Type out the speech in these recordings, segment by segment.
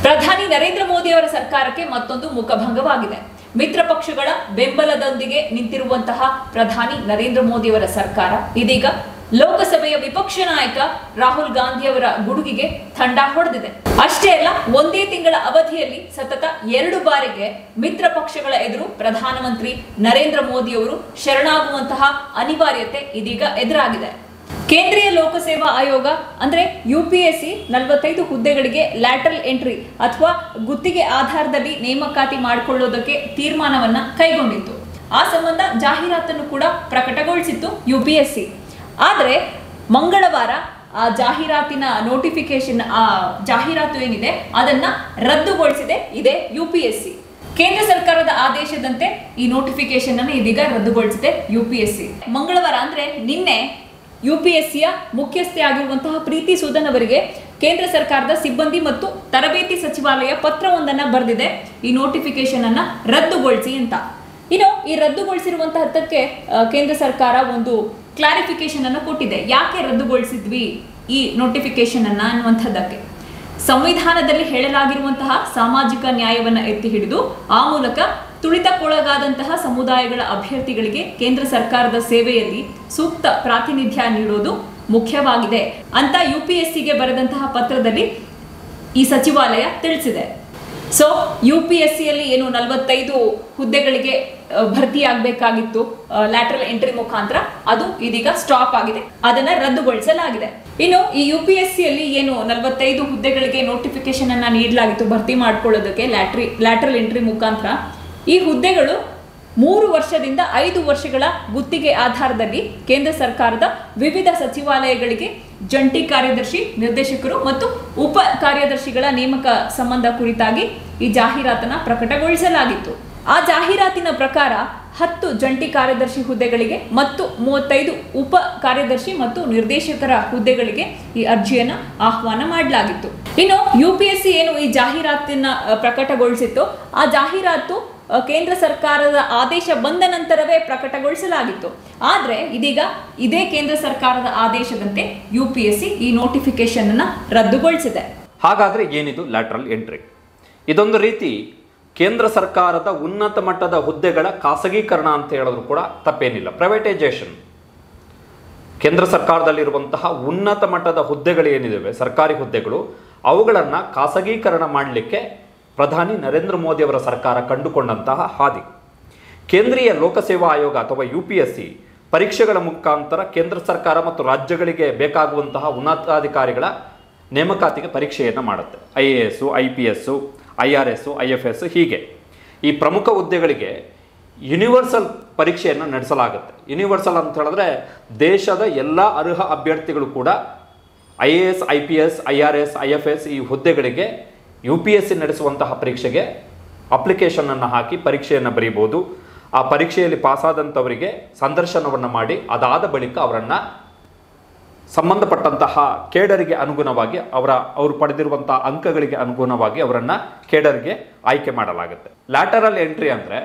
ಪ್ರಧಾನಿ ನರೇಂದ್ರ ಮೋದಿ ಅವರ ಸರ್ಕಾರಕ್ಕೆ ಮತ್ತೊಂದು ಮುಖಭಂಗವಾಗಿದೆ. ಮಿತ್ರ ಪಕ್ಷಗಳ ಬೆಂಬಲದೊಂದಿಗೆ ನಿಂತಿರುವಂತಹ ಪ್ರಧಾನಿ ನರೇಂದ್ರ ಮೋದಿ ಅವರ ಸರ್ಕಾರ ಇದೀಗ ಲೋಕಸಭೆಯ ವಿಪಕ್ಷ ನಾಯಕ ರಾಹುಲ್ ಗಾಂಧಿ ಅವರ ಗುಡುಗಿಗೆ ಥಂಡ ಹೊಡೆದಿದೆ. ಅಷ್ಟೇ ಅಲ್ಲ, ಒಂದೇ ತಿಂಗಳ ಅವಧಿಯಲ್ಲಿ ಸತತ 2 ಬಾರಿಗೆ ಮಿತ್ರ ಪಕ್ಷಗಳ ಎದುರು ಪ್ರಧಾನಮಂತ್ರಿ ನರೇಂದ್ರ ಮೋದಿ ಅವರು ಶರಣಾಗುವಂತಹ ಅನಿವಾರ್ಯತೆ ಇದೀಗ ಎದುರಾಗಿದೆ. ಕೇಂದ್ರೀಯ ಲೋಕಸೇವಾ ಆಯೋಗ ಅಂದ್ರೆ ಯುಪಿಎಸ್ಸಿ 45 ಹುದ್ದೆಗಳಿಗೆ ಲ್ಯಾಟರಲ್ ಎಂಟ್ರಿ ಅಥವಾ ಗುತ್ತಿಗೆ ಆಧಾರದಲ್ಲಿ ನೇಮಕಾತಿ ಮಾಡಿಕೊಳ್ಳೋದಕ್ಕೆ ತೀರ್ಮಾನವನ್ನ ಕೈಗೊಂಡಿತ್ತು. ಆ ಸಂಬಂಧ ಜಾಹೀರಾತನ್ನು ಕೂಡ ಪ್ರಕಟಗೊಳಿಸಿತ್ತು ಯುಪಿಎಸ್ಸಿ. ಆದರೆ ಮಂಗಳವಾರ ಆ ಜಾಹೀರಾತಿನ ನೋಟಿಫಿಕೇಶನ್, ಆ ಜಾಹೀರಾತು ಏನಿದೆ ಅದನ್ನ ರದ್ದುಗೊಳಿಸಿದೆ ಇದೆ ಯುಪಿಎಸ್ಸಿ. ಕೇಂದ್ರ ಸರ್ಕಾರದ ಆದೇಶದಂತೆ ಈ ನೋಟಿಫಿಕೇಶನ್ ಅನ್ನು ಇದೀಗ ರದ್ದುಗೊಳಿಸಿದೆ ಯುಪಿಎಸ್ಸಿ. ಮಂಗಳವಾರ ಅಂದ್ರೆ ನಿನ್ನೆ ಯುಪಿಎಸ್ಸಿಯ ಮುಖ್ಯಸ್ಥೆ ಆಗಿರುವಂತಹ ಪ್ರೀತಿ ಸುದನ್ ಅವರಿಗೆ ಕೇಂದ್ರ ಸರ್ಕಾರದ ಸಿಬ್ಬಂದಿ ಮತ್ತು ತರಬೇತಿ ಸಚಿವಾಲಯ ಪತ್ರವೊಂದನ್ನು ಬರೆದಿದೆ ಈ ನೋಟಿಫಿಕೇಶನ್ ಅನ್ನ ರದ್ದುಗೊಳಿಸಿ ಅಂತ. ಇನ್ನು ಈ ರದ್ದುಗೊಳಿಸಿರುವಂತಹದ್ದಕ್ಕೆ ಕೇಂದ್ರ ಸರ್ಕಾರ ಒಂದು ಕ್ಲಾರಿಫಿಕೇಶನ್ ಅನ್ನು ಕೊಟ್ಟಿದೆ. ಯಾಕೆ ರದ್ದುಗೊಳಿಸಿದ್ವಿ ಈ ನೋಟಿಫಿಕೇಶನ್ ಅನ್ನ ಅನ್ನುವಂಥದ್ದಕ್ಕೆ ಸಂವಿಧಾನದಲ್ಲಿ ಹೇಳಲಾಗಿರುವಂತಹ ಸಾಮಾಜಿಕ ನ್ಯಾಯವನ್ನು ಎತ್ತಿ ಹಿಡಿದು ಆ ಮೂಲಕ ತುಳಿತಕ್ಕೊಳಗಾದಂತಹ ಸಮುದಾಯಗಳ ಅಭ್ಯರ್ಥಿಗಳಿಗೆ ಕೇಂದ್ರ ಸರ್ಕಾರದ ಸೇವೆಯಲ್ಲಿ ಸೂಕ್ತ ಪ್ರಾತಿನಿಧ್ಯ ನೀಡುವುದು ಮುಖ್ಯವಾಗಿದೆ ಅಂತ ಯುಪಿಎಸ್ಸಿಗೆ ಬರೆದಂತಹ ಪತ್ರದಲ್ಲಿ ಈ ಸಚಿವಾಲಯ ತಿಳಿಸಿದೆ. ಸೊ ಯುಪಿಎಸ್ಸಿಯಲ್ಲಿ ಏನು 45 ಹುದ್ದೆಗಳಿಗೆ ಭರ್ತಿಯಾಗಬೇಕಾಗಿತ್ತು ಲ್ಯಾಟರಲ್ ಎಂಟ್ರಿ ಮುಖಾಂತರ, ಅದು ಇದೀಗ ಸ್ಟಾಪ್ ಆಗಿದೆ, ಅದನ್ನ ರದ್ದುಗೊಳಿಸಲಾಗಿದೆ. ಇನ್ನು ಈ ಯುಪಿಎಸ್ಸಿಯಲ್ಲಿ ಏನು 45 ಹುದ್ದೆಗಳಿಗೆ ನೋಟಿಫಿಕೇಶನ್ ಅನ್ನ ನೀಡಲಾಗಿತ್ತು ಭರ್ತಿ ಮಾಡ್ಕೊಳ್ಳೋದಕ್ಕೆ ಲ್ಯಾಟರಲ್ ಎಂಟ್ರಿ ಮುಖಾಂತರ, ಈ ಹುದ್ದೆಗಳು 3 ವರ್ಷದಿಂದ 5 ವರ್ಷಗಳ ಗುತ್ತಿಗೆ ಆಧಾರದಲ್ಲಿ ಕೇಂದ್ರ ಸರ್ಕಾರದ ವಿವಿಧ ಸಚಿವಾಲಯಗಳಿಗೆ ಜಂಟಿ ಕಾರ್ಯದರ್ಶಿ, ನಿರ್ದೇಶಕರು ಮತ್ತು ಉಪ ಕಾರ್ಯದರ್ಶಿಗಳ ನೇಮಕ ಸಂಬಂಧ ಕುರಿತಾಗಿ ಈ ಜಾಹೀರಾತನ್ನ ಪ್ರಕಟಗೊಳಿಸಲಾಗಿತ್ತು. ಆ ಜಾಹೀರಾತಿನ ಪ್ರಕಾರ 10 ಜಂಟಿ ಕಾರ್ಯದರ್ಶಿ ಹುದ್ದೆಗಳಿಗೆ ಮತ್ತು 35 ಉಪ ಕಾರ್ಯದರ್ಶಿ ಮತ್ತು ನಿರ್ದೇಶಕರ ಹುದ್ದೆಗಳಿಗೆ ಈ ಅರ್ಜಿಯನ್ನ ಆಹ್ವಾನ ಮಾಡಲಾಗಿತ್ತು. ಇನ್ನು ಯುಪಿಎಸ್ಸಿ ಏನು ಈ ಜಾಹೀರಾತಿನ ಪ್ರಕಟಗೊಳಿಸಿತ್ತು, ಆ ಜಾಹೀರಾತು ಕೇಂದ್ರ ಸರ್ಕಾರದ ಆದೇಶ ಬಂದ ನಂತರವೇ ಪ್ರಕಟಗೊಳಿಸಲಾಗಿತ್ತು. ಆದರೆ ಇದೀಗ ಇದೇ ಕೇಂದ್ರ ಸರ್ಕಾರದ ಆದೇಶದಂತೆ ಯುಪಿಎಸ್ಸಿ ಈ ನೋಟಿಫಿಕೇಶನ್ ಅನ್ನ ರದ್ದುಗೊಳಿಸಿದೆ. ಹಾಗಾದ್ರೆ ಏನಿದು ಲ್ಯಾಟರಲ್ ಎಂಟ್ರಿ? ಇದೊಂದು ರೀತಿ ಕೇಂದ್ರ ಸರ್ಕಾರದ ಉನ್ನತ ಮಟ್ಟದ ಹುದ್ದೆಗಳ ಖಾಸಗೀಕರಣ ಅಂತ ಹೇಳಿದ್ರು ಕೂಡ ತಪ್ಪೇನಿಲ್ಲ. ಪ್ರೈವೇಟೈಸೇಷನ್. ಕೇಂದ್ರ ಸರ್ಕಾರದಲ್ಲಿರುವಂತಹ ಉನ್ನತ ಮಟ್ಟದ ಹುದ್ದೆಗಳು ಏನಿದಾವೆ, ಸರ್ಕಾರಿ ಹುದ್ದೆಗಳು, ಅವುಗಳನ್ನು ಖಾಸಗೀಕರಣ ಮಾಡಲಿಕ್ಕೆ ಪ್ರಧಾನಿ ನರೇಂದ್ರ ಮೋದಿ ಅವರ ಸರ್ಕಾರ ಕಂಡುಕೊಂಡಂತಹ ಹಾದಿ. ಕೇಂದ್ರೀಯ ಲೋಕಸೇವಾ ಆಯೋಗ ಅಥವಾ ಯುಪಿಎಸ್ಸಿ ಪರೀಕ್ಷೆಗಳ ಮುಖಾಂತರ ಕೇಂದ್ರ ಸರ್ಕಾರ ಮತ್ತು ರಾಜ್ಯಗಳಿಗೆ ಬೇಕಾಗುವಂತಹ ಉನ್ನತಾಧಿಕಾರಿಗಳ ನೇಮಕಾತಿಗೆ ಪರೀಕ್ಷೆಯನ್ನು ಮಾಡುತ್ತೆ. IAS, IPS, IRS, IFS ಹೀಗೆ ಈ ಪ್ರಮುಖ ಹುದ್ದೆಗಳಿಗೆ ಯೂನಿವರ್ಸಲ್ ಪರೀಕ್ಷೆಯನ್ನು ನಡೆಸಲಾಗುತ್ತೆ. ಯೂನಿವರ್ಸಲ್ ಅಂತ ಹೇಳಿದ್ರೆ ದೇಶದ ಎಲ್ಲ ಅರ್ಹ ಅಭ್ಯರ್ಥಿಗಳು ಕೂಡ IAS, IPS, IRS, IFS ಈ ಹುದ್ದೆಗಳಿಗೆ UPSC ನಡೆಸುವಂತಹ ಪರೀಕ್ಷೆಗೆ ಅಪ್ಲಿಕೇಶನನ್ನು ಹಾಕಿ ಪರೀಕ್ಷೆಯನ್ನು ಬರೀಬೋದು. ಆ ಪರೀಕ್ಷೆಯಲ್ಲಿ ಪಾಸಾದಂಥವರಿಗೆ ಸಂದರ್ಶನವನ್ನು ಮಾಡಿ ಅದಾದ ಬಳಿಕ ಅವರನ್ನು ಸಂಬಂಧಪಟ್ಟಂತಹ ಕೇಡರಿಗೆ ಅನುಗುಣವಾಗಿ ಅವರು ಪಡೆದಿರುವಂತಹ ಅಂಕಗಳಿಗೆ ಅನುಗುಣವಾಗಿ ಅವರನ್ನು ಕೇಡರಿಗೆ ಆಯ್ಕೆ ಮಾಡಲಾಗುತ್ತೆ. ಲ್ಯಾಟರಲ್ ಎಂಟ್ರಿ ಅಂದರೆ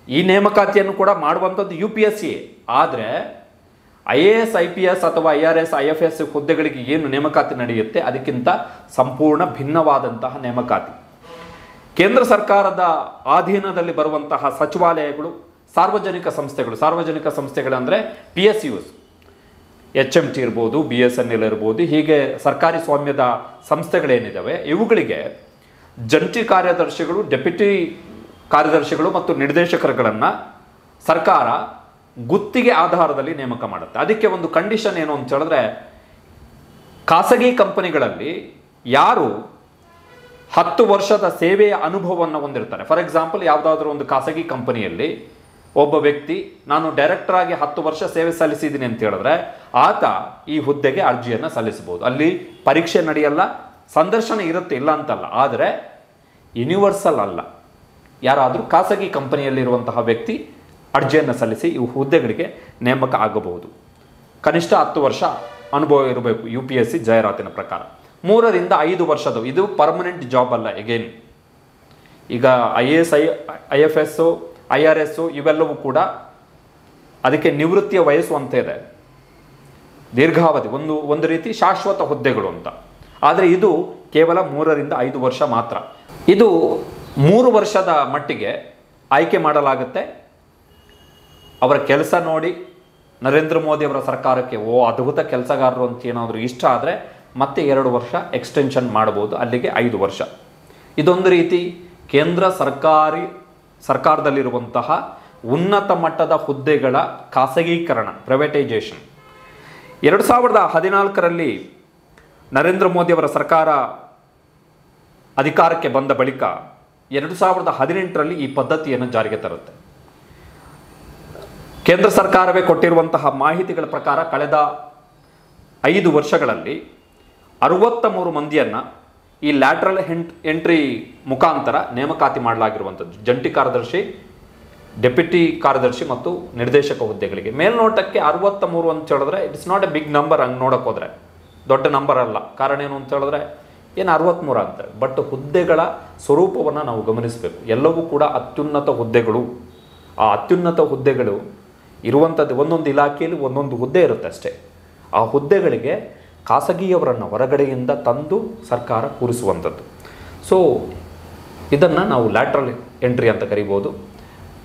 ಈ ನೇಮಕಾತಿಯನ್ನು ಕೂಡ ಮಾಡುವಂಥದ್ದು UPSC. ಆದರೆ IAS, IPS ಅಥವಾ IRS, IFS ಹುದ್ದೆಗಳಿಗೆ ಏನು ನೇಮಕಾತಿ ನಡೆಯುತ್ತೆ ಅದಕ್ಕಿಂತ ಸಂಪೂರ್ಣ ಭಿನ್ನವಾದಂತಹ ನೇಮಕಾತಿ. ಕೇಂದ್ರ ಸರ್ಕಾರದ ಅಧೀನದಲ್ಲಿ ಬರುವಂತಹ ಸಚಿವಾಲಯಗಳು, ಸಾರ್ವಜನಿಕ ಸಂಸ್ಥೆಗಳಂದರೆ PSUs, HMT ಇರ್ಬೋದು, BSNL ಇರ್ಬೋದು, ಹೀಗೆ ಸರ್ಕಾರಿ ಸ್ವಾಮ್ಯದ ಸಂಸ್ಥೆಗಳೇನಿದ್ದಾವೆ ಇವುಗಳಿಗೆ ಜಂಟಿ ಕಾರ್ಯದರ್ಶಿಗಳು, ಡೆಪ್ಯೂಟಿ ಕಾರ್ಯದರ್ಶಿಗಳು ಮತ್ತು ನಿರ್ದೇಶಕರುಗಳನ್ನು ಸರ್ಕಾರ ಗುತ್ತಿಗೆ ಆಧಾರದಲ್ಲಿ ನೇಮಕ ಮಾಡುತ್ತೆ. ಅದಕ್ಕೆ ಒಂದು ಕಂಡೀಷನ್ ಏನು ಅಂತ ಹೇಳಿದ್ರೆ, ಖಾಸಗಿ ಕಂಪನಿಗಳಲ್ಲಿ ಯಾರು 10 ವರ್ಷದ ಸೇವೆಯ ಅನುಭವವನ್ನು ಹೊಂದಿರ್ತಾರೆ. ಫಾರ್ ಎಕ್ಸಾಂಪಲ್, ಯಾವುದಾದ್ರೂ ಒಂದು ಖಾಸಗಿ ಕಂಪನಿಯಲ್ಲಿ ಒಬ್ಬ ವ್ಯಕ್ತಿ ನಾನು ಡೈರೆಕ್ಟರ್ ಆಗಿ 10 ವರ್ಷ ಸೇವೆ ಸಲ್ಲಿಸಿದ್ದೀನಿ ಅಂತ ಹೇಳಿದ್ರೆ ಆತ ಈ ಹುದ್ದೆಗೆ ಅರ್ಜಿಯನ್ನು ಸಲ್ಲಿಸಬಹುದು. ಅಲ್ಲಿ ಪರೀಕ್ಷೆ ನಡೆಯಲ್ಲ, ಸಂದರ್ಶನ ಇರುತ್ತೆ, ಇಲ್ಲ ಅಂತಲ್ಲ. ಆದರೆ ಯೂನಿವರ್ಸಲ್ ಅಲ್ಲ. ಯಾರಾದರೂ ಖಾಸಗಿ ಕಂಪನಿಯಲ್ಲಿರುವಂತಹ ವ್ಯಕ್ತಿ ಅರ್ಜಿಯನ್ನು ಸಲ್ಲಿಸಿ ಈ ಹುದ್ದೆಗಳಿಗೆ ನೇಮಕ ಆಗಬಹುದು. ಕನಿಷ್ಠ 10 ವರ್ಷ ಅನುಭವ ಇರಬೇಕು UPSC ಜಾಹೀರಾತಿನ ಪ್ರಕಾರ. 3 ರಿಂದ 5 ವರ್ಷದ ಇದು ಪರ್ಮನೆಂಟ್ ಜಾಬ್ ಅಲ್ಲ. ಎಗೇನ್ ಈಗ IAS, IFS, IRS ಇವೆಲ್ಲವೂ ಕೂಡ ಅದಕ್ಕೆ ನಿವೃತ್ತಿಯ ವಯಸ್ಸು ಅಂತ ಇದೆ, ದೀರ್ಘಾವಧಿ, ಒಂದು ರೀತಿ ಶಾಶ್ವತ ಹುದ್ದೆಗಳು ಅಂತ. ಆದರೆ ಇದು ಕೇವಲ 3ರಿಂದ 5 ವರ್ಷ ಮಾತ್ರ. ಇದು 3 ವರ್ಷದ ಮಟ್ಟಿಗೆ ಆಯ್ಕೆ ಮಾಡಲಾಗುತ್ತೆ. ಅವರ ಕೆಲಸ ನೋಡಿ ನರೇಂದ್ರ ಮೋದಿ ಅವರ ಸರ್ಕಾರಕ್ಕೆ ಅದ್ಭುತ ಕೆಲಸಗಾರರು ಅಂತ ಏನಾದರೂ ಇಷ್ಟ ಆದರೆ ಮತ್ತೆ 2 ವರ್ಷ ಎಕ್ಸ್ಟೆನ್ಷನ್ ಮಾಡ್ಬೋದು, ಅಲ್ಲಿಗೆ 5 ವರ್ಷ. ಇದೊಂದು ರೀತಿ ಕೇಂದ್ರ ಸರ್ಕಾರದಲ್ಲಿರುವಂತಹ ಉನ್ನತ ಮಟ್ಟದ ಹುದ್ದೆಗಳ ಖಾಸಗೀಕರಣ, ಪ್ರೈವೇಟೈಸೇಷನ್. 2014ರಲ್ಲಿ ನರೇಂದ್ರ ಮೋದಿ ಅವರ ಸರ್ಕಾರ ಅಧಿಕಾರಕ್ಕೆ ಬಂದ ಬಳಿಕ 2018ರಲ್ಲಿ ಈ ಪದ್ಧತಿಯನ್ನು ಜಾರಿಗೆ ತರುತ್ತೆ. ಕೇಂದ್ರ ಸರ್ಕಾರವೇ ಕೊಟ್ಟಿರುವಂತಹ ಮಾಹಿತಿಗಳ ಪ್ರಕಾರ ಕಳೆದ 5 ವರ್ಷಗಳಲ್ಲಿ 63 ಮಂದಿಯನ್ನು ಈ ಲ್ಯಾಟ್ರಲ್ ಎಂಟ್ರಿ ಮುಖಾಂತರ ನೇಮಕಾತಿ ಮಾಡಲಾಗಿರುವಂಥದ್ದು. ಜಂಟಿ ಕಾರ್ಯದರ್ಶಿ, ಡೆಪ್ಯೂಟಿ ಕಾರ್ಯದರ್ಶಿ ಮತ್ತು ನಿರ್ದೇಶಕ ಹುದ್ದೆಗಳಿಗೆ. ಮೇಲ್ನೋಟಕ್ಕೆ 63 ಅಂತ ಹೇಳಿದ್ರೆ it's not a big number. ಹಂಗೆ ನೋಡೋಕೆ ಹೋದರೆ ದೊಡ್ಡ ನಂಬರ್ ಅಲ್ಲ. ಕಾರಣ ಏನು ಅಂತ ಹೇಳಿದ್ರೆ ಏನು 63 ಅಂತಾರೆ. ಬಟ್ ಹುದ್ದೆಗಳ ಸ್ವರೂಪವನ್ನು ನಾವು ಗಮನಿಸಬೇಕು. ಎಲ್ಲವೂ ಕೂಡ ಅತ್ಯುನ್ನತ ಹುದ್ದೆಗಳು. ಆ ಅತ್ಯುನ್ನತ ಹುದ್ದೆಗಳು ಇರುವಂಥದ್ದು ಒಂದೊಂದು ಇಲಾಖೆಯಲ್ಲಿ ಒಂದೊಂದು ಹುದ್ದೆ ಇರುತ್ತೆ ಅಷ್ಟೇ. ಆ ಹುದ್ದೆಗಳಿಗೆ ಖಾಸಗಿಯವರನ್ನು ಹೊರಗಡೆಯಿಂದ ತಂದು ಸರ್ಕಾರ ಕೂರಿಸುವಂಥದ್ದು. ಸೊ ಇದನ್ನು ನಾವು ಲ್ಯಾಟ್ರಲ್ ಎಂಟ್ರಿ ಅಂತ ಕರಿಬೋದು.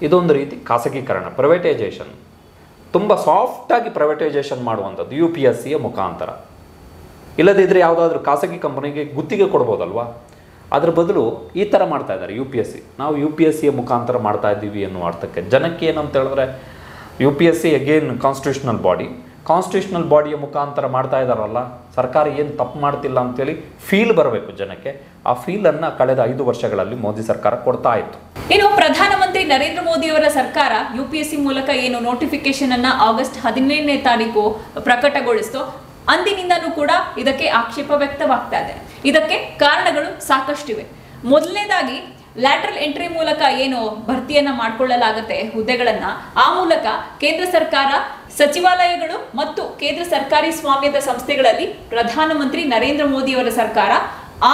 ಇದೊಂದು ರೀತಿ ಖಾಸಗೀಕರಣ, ಪ್ರೈವೇಟೈಸೇಷನ್. ತುಂಬ ಸಾಫ್ಟಾಗಿ ಪ್ರೈವೇಟೈಸೇಷನ್ ಮಾಡುವಂಥದ್ದು UPSCಯ ಮುಖಾಂತರ. ಇಲ್ಲದಿದ್ದರೆ ಯಾವುದಾದ್ರೂ ಖಾಸಗಿ ಕಂಪನಿಗೆ ಗುತ್ತಿಗೆ ಕೊಡ್ಬೋದಲ್ವಾ? ಅದ್ರ ಬದಲು ಈ ಥರ ಮಾಡ್ತಾ ಇದ್ದಾರೆ UPSC. ನಾವು UPSCಯ ಮುಖಾಂತರ ಮಾಡ್ತಾ ಇದ್ದೀವಿ ಅನ್ನೋ ಅರ್ಥಕ್ಕೆ. ಜನಕ್ಕೆ ಏನಂತ ಹೇಳಿದ್ರೆ UPSC ಅಗೇನ್ ಕಾನ್ಸ್ಟಿಟ್ಯೂಷನಲ್ ಬಾಡಿಯ ಮುಖಾಂತರ ಮಾಡ್ತಾ ಇದ್ದಾರಲ್ಲ, ಸರ್ಕಾರ ಏನು ತಪ್ಪು ಮಾಡ್ತಿಲ್ಲ ಅಂತೇಳಿ ಫೀಲ್ ಬರಬೇಕು ಜನಕ್ಕೆ. ಆ ಫೀಲನ್ನು ಕಳೆದ 5 ವರ್ಷಗಳಲ್ಲಿ ಮೋದಿ ಸರ್ಕಾರ ಕೊಡ್ತಾ ಇತ್ತು. ಇನ್ನು ಪ್ರಧಾನಮಂತ್ರಿ ನರೇಂದ್ರ ಮೋದಿ ಅವರ ಸರ್ಕಾರ UPSC ಮೂಲಕ ಏನು ನೋಟಿಫಿಕೇಶನ್ ಅನ್ನ ಆಗಸ್ಟ್ 17ನೇ ತಾರೀಕು ಪ್ರಕಟಗೊಳಿಸಿತು, ಅಂದಿನಿಂದನೂ ಕೂಡ ಇದಕ್ಕೆ ಆಕ್ಷೇಪ ವ್ಯಕ್ತವಾಗ್ತಾ ಇದೆ. ಇದಕ್ಕೆ ಕಾರಣಗಳು ಸಾಕಷ್ಟಿವೆ. ಮೊದಲನೇದಾಗಿ ಲ್ಯಾಟ್ರಲ್ ಎಂಟ್ರಿ ಮೂಲಕ ಏನು ಭರ್ತಿಯನ್ನ ಮಾಡಿಕೊಳ್ಳಲಾಗುತ್ತೆ ಹುದ್ದೆಗಳನ್ನ, ಆ ಮೂಲಕ ಕೇಂದ್ರ ಸರ್ಕಾರ ಸಚಿವಾಲಯಗಳು ಮತ್ತು ಕೇಂದ್ರ ಸರ್ಕಾರಿ ಸ್ವಾಮ್ಯದ ಸಂಸ್ಥೆಗಳಲ್ಲಿ ಪ್ರಧಾನಮಂತ್ರಿ ನರೇಂದ್ರ ಮೋದಿ ಅವರ ಸರ್ಕಾರ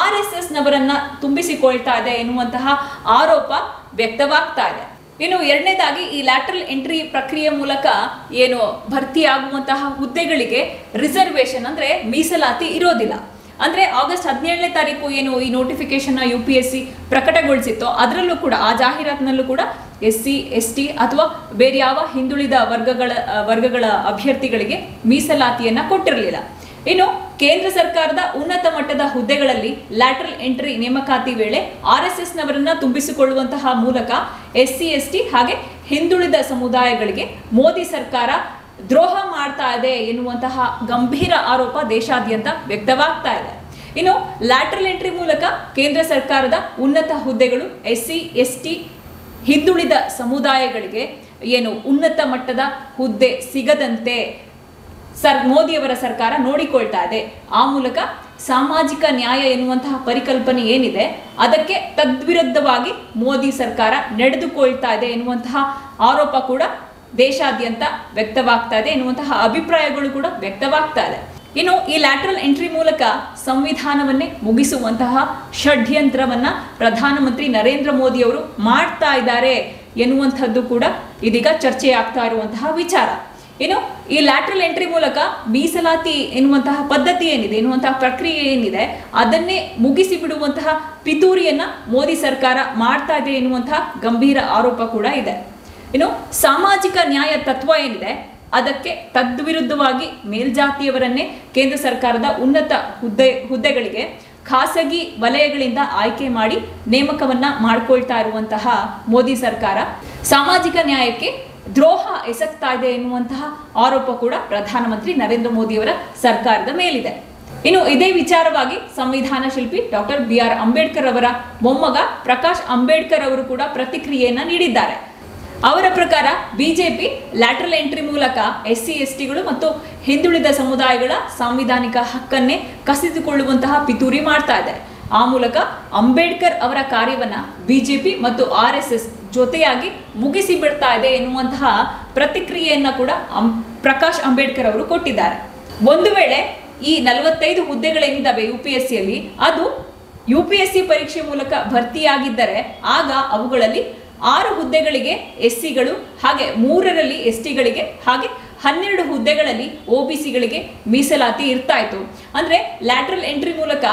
RSS ನವರನ್ನ ತುಂಬಿಸಿಕೊಳ್ತಾ ಇದೆ ಎನ್ನುವಂತಹ ಆರೋಪ ವ್ಯಕ್ತವಾಗ್ತಾ ಇದೆ. ಇನ್ನು ಎರಡನೇದಾಗಿ ಈ ಲ್ಯಾಟ್ರಲ್ ಎಂಟ್ರಿ ಪ್ರಕ್ರಿಯೆ ಮೂಲಕ ಏನು ಭರ್ತಿಯಾಗುವಂತಹ ಹುದ್ದೆಗಳಿಗೆ ರಿಸರ್ವೇಶನ್ ಅಂದ್ರೆ ಮೀಸಲಾತಿ ಇರೋದಿಲ್ಲ. ಅಂದ್ರೆ ಆಗಸ್ಟ್ 17ನೇ ತಾರೀಕು ಏನು ಈ ನೋಟಿಫಿಕೇಶನ್ UPSC ಪ್ರಕಟಗೊಳಿಸಿತ್ತೋ ಅದರಲ್ಲೂ ಕೂಡ, ಆ ಜಾಹೀರಾತಿನಲ್ಲೂ ಕೂಡ SC ST ಅಥವಾ ಬೇರೆ ಯಾವ ಹಿಂದುಳಿದ ವರ್ಗಗಳ ಅಭ್ಯರ್ಥಿಗಳಿಗೆ ಮೀಸಲಾತಿಯನ್ನ ಕೊಟ್ಟಿರಲಿಲ್ಲ. ಇನ್ನು ಕೇಂದ್ರ ಸರ್ಕಾರದ ಉನ್ನತ ಮಟ್ಟದ ಹುದ್ದೆಗಳಲ್ಲಿ ಲ್ಯಾಟ್ರಲ್ ಎಂಟ್ರಿ ನೇಮಕಾತಿ ವೇಳೆ RSS ನವರನ್ನ ತುಂಬಿಸಿಕೊಳ್ಳುವಂತಹ ಮೂಲಕ SC ST ಹಾಗೆ ಹಿಂದುಳಿದ ಸಮುದಾಯಗಳಿಗೆ ಮೋದಿ ಸರ್ಕಾರ ದ್ರೋಹ ಮಾಡ್ತಾ ಇದೆ ಎನ್ನುವಂತಹ ಗಂಭೀರ ಆರೋಪ ದೇಶಾದ್ಯಂತ ವ್ಯಕ್ತವಾಗ್ತಾ ಇದೆ. ಇನ್ನು ಲ್ಯಾಟ್ರಲ್ ಎಂಟ್ರಿ ಮೂಲಕ ಕೇಂದ್ರ ಸರ್ಕಾರದ ಉನ್ನತ ಹುದ್ದೆಗಳು SC ST ಹಿಂದುಳಿದ ಸಮುದಾಯಗಳಿಗೆ ಏನು ಉನ್ನತ ಮಟ್ಟದ ಹುದ್ದೆ ಸಿಗದಂತೆ ಮೋದಿಯವರ ಸರ್ಕಾರ ನೋಡಿಕೊಳ್ತಾ ಇದೆ. ಆ ಮೂಲಕ ಸಾಮಾಜಿಕ ನ್ಯಾಯ ಎನ್ನುವಂತಹ ಪರಿಕಲ್ಪನೆ ಏನಿದೆ ಅದಕ್ಕೆ ತದ್ವಿರುದ್ಧವಾಗಿ ಮೋದಿ ಸರ್ಕಾರ ನಡೆದುಕೊಳ್ತಾ ಇದೆ ಎನ್ನುವಂತಹ ಆರೋಪ ಕೂಡ ದೇಶಾದ್ಯಂತ ವ್ಯಕ್ತವಾಗ್ತಾ ಇದೆ ಎನ್ನುವಂತಹ ಅಭಿಪ್ರಾಯಗಳು ಕೂಡ ವ್ಯಕ್ತವಾಗ್ತಾ ಇದೆ. ಇನ್ನು ಈ ಲ್ಯಾಟ್ರಲ್ ಎಂಟ್ರಿ ಮೂಲಕ ಸಂವಿಧಾನವನ್ನೇ ಮುಗಿಸುವಂತಹ ಷಡ್ಯಂತ್ರವನ್ನ ಪ್ರಧಾನಮಂತ್ರಿ ನರೇಂದ್ರ ಮೋದಿ ಅವರು ಮಾಡ್ತಾ ಇದ್ದಾರೆ ಎನ್ನುವಂಥದ್ದು ಕೂಡ ಇದೀಗ ಚರ್ಚೆಯಾಗ್ತಾ ಇರುವಂತಹ ವಿಚಾರ. ಇನ್ನು ಈ ಲ್ಯಾಟ್ರಲ್ ಎಂಟ್ರಿ ಮೂಲಕ ಮೀಸಲಾತಿ ಎನ್ನುವಂತಹ ಪದ್ಧತಿ ಏನಿದೆ, ಎನ್ನುವಂತಹ ಪ್ರಕ್ರಿಯೆ ಏನಿದೆ, ಅದನ್ನೇ ಮುಗಿಸಿ ಬಿಡುವಂತಹ ಪಿತೂರಿಯನ್ನ ಮೋದಿ ಸರ್ಕಾರ ಮಾಡ್ತಾ ಇದೆ ಎನ್ನುವಂತಹ ಗಂಭೀರ ಆರೋಪ ಕೂಡ ಇದೆ. ಇನ್ನು ಸಾಮಾಜಿಕ ನ್ಯಾಯ ತತ್ವ ಏನಿದೆ ಅದಕ್ಕೆ ತದ್ವಿರುದ್ಧವಾಗಿ ಮೇಲ್ಜಾತಿಯವರನ್ನೇ ಕೇಂದ್ರ ಸರ್ಕಾರದ ಉನ್ನತ ಹುದ್ದೆಗಳಿಗೆ ಖಾಸಗಿ ವಲಯಗಳಿಂದ ಆಯ್ಕೆ ಮಾಡಿ ನೇಮಕವನ್ನ ಮಾಡಿಕೊಳ್ತಾ ಇರುವಂತಹ ಮೋದಿ ಸರ್ಕಾರ ಸಾಮಾಜಿಕ ನ್ಯಾಯಕ್ಕೆ ದ್ರೋಹ ಎಸಗ್ತಾ ಇದೆ ಎನ್ನುವಂತಹ ಆರೋಪ ಕೂಡ ಪ್ರಧಾನಮಂತ್ರಿ ನರೇಂದ್ರ ಮೋದಿಯವರ ಸರ್ಕಾರದ ಮೇಲಿದೆ. ಇನ್ನು ಇದೇ ವಿಚಾರವಾಗಿ ಸಂವಿಧಾನ ಶಿಲ್ಪಿ ಡಾಕ್ಟರ್ BR ಅಂಬೇಡ್ಕರ್ ಅವರ ಮೊಮ್ಮಗ ಪ್ರಕಾಶ್ ಅಂಬೇಡ್ಕರ್ ಅವರು ಕೂಡ ಪ್ರತಿಕ್ರಿಯೆಯನ್ನ ನೀಡಿದ್ದಾರೆ. ಅವರ ಪ್ರಕಾರ ಬಿಜೆಪಿ ಲ್ಯಾಟ್ರಲ್ ಎಂಟ್ರಿ ಮೂಲಕ SC STಗಳು ಮತ್ತು ಹಿಂದುಳಿದ ಸಮುದಾಯಗಳ ಸಾಂವಿಧಾನಿಕ ಹಕ್ಕನ್ನೇ ಕಸಿದುಕೊಳ್ಳುವಂತಹ ಪಿತೂರಿ ಮಾಡ್ತಾ ಇದೆ. ಆ ಮೂಲಕ ಅಂಬೇಡ್ಕರ್ ಅವರ ಕಾರ್ಯವನ್ನ ಬಿಜೆಪಿ ಮತ್ತು RSS ಜೊತೆಯಾಗಿ ಮುಗಿಸಿ ಬಿಡ್ತಾ ಇದೆ ಎನ್ನುವಂತಹ ಪ್ರತಿಕ್ರಿಯೆಯನ್ನ ಕೂಡ ಪ್ರಕಾಶ್ ಅಂಬೇಡ್ಕರ್ ಅವರು ಕೊಟ್ಟಿದ್ದಾರೆ. ಒಂದು ವೇಳೆ ಈ 45 ಹುದ್ದೆಗಳೇನಿದ್ದಾವೆ UPSCಯಲ್ಲಿ ಅದು UPSC ಪರೀಕ್ಷೆ ಮೂಲಕ ಭರ್ತಿಯಾಗಿದ್ದರೆ ಆಗ ಅವುಗಳಲ್ಲಿ 6 ಹುದ್ದೆಗಳಿಗೆ SCಗಳು ಹಾಗೆ 3ರಲ್ಲಿ STಗಳಿಗೆ ಹಾಗೆ 12 ಹುದ್ದೆಗಳಲ್ಲಿ OBCಗಳಿಗೆ ಮೀಸಲಾತಿ ಇರ್ತಾ ಇತ್ತು. ಅಂದ್ರೆ ಲ್ಯಾಟ್ರಲ್ ಎಂಟ್ರಿ ಮೂಲಕ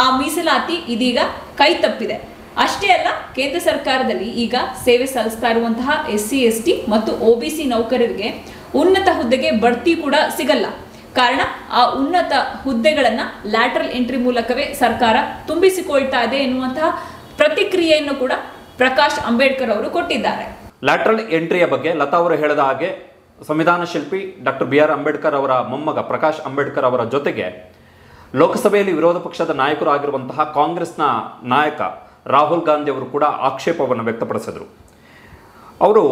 ಆ ಮೀಸಲಾತಿ ಇದೀಗ ಕೈ ತಪ್ಪಿದೆ. ಅಷ್ಟೇ ಅಲ್ಲ, ಕೇಂದ್ರ ಸರ್ಕಾರದಲ್ಲಿ ಈಗ ಸೇವೆ ಸಲ್ಲಿಸ್ತಾ ಇರುವಂತಹ SC ST ಮತ್ತು OBC ನೌಕರರಿಗೆ ಉನ್ನತ ಹುದ್ದೆಗೆ ಬಡ್ತಿ ಕೂಡ ಸಿಗಲ್ಲ. ಕಾರಣ ಆ ಉನ್ನತ ಹುದ್ದೆಗಳನ್ನ ಲ್ಯಾಟರಲ್ ಎಂಟ್ರಿ ಮೂಲಕವೇ ಸರ್ಕಾರ ತುಂಬಿಸಿಕೊಳ್ತಾ ಇದೆ ಎನ್ನುವಂತಹ ಪ್ರತಿಕ್ರಿಯೆಯನ್ನು ಕೂಡ ಪ್ರಕಾಶ್ ಅಂಬೇಡ್ಕರ್ ಅವರು ಕೊಟ್ಟಿದ್ದಾರೆ. ಲ್ಯಾಟರಲ್ ಎಂಟ್ರಿಯ ಬಗ್ಗೆ ಲತಾ ಅವರು ಹೇಳಿದ ಹಾಗೆ ಸಂವಿಧಾನ ಶಿಲ್ಪಿ ಡಾಕ್ಟರ್ BR ಅಂಬೇಡ್ಕರ್ ಅವರ ಮೊಮ್ಮಗ ಪ್ರಕಾಶ್ ಅಂಬೇಡ್ಕರ್ ಅವರ ಜೊತೆಗೆ ಲೋಕಸಭೆಯಲ್ಲಿ ವಿರೋಧ ಪಕ್ಷದ ನಾಯಕರು ಆಗಿರುವಂತಹ ಕಾಂಗ್ರೆಸ್ನ ನಾಯಕ ರಾಹುಲ್ ಗಾಂಧಿ ಅವರು ಕೂಡ ಆಕ್ಷೇಪವನ್ನು ವ್ಯಕ್ತಪಡಿಸಿದರು. ಅವರು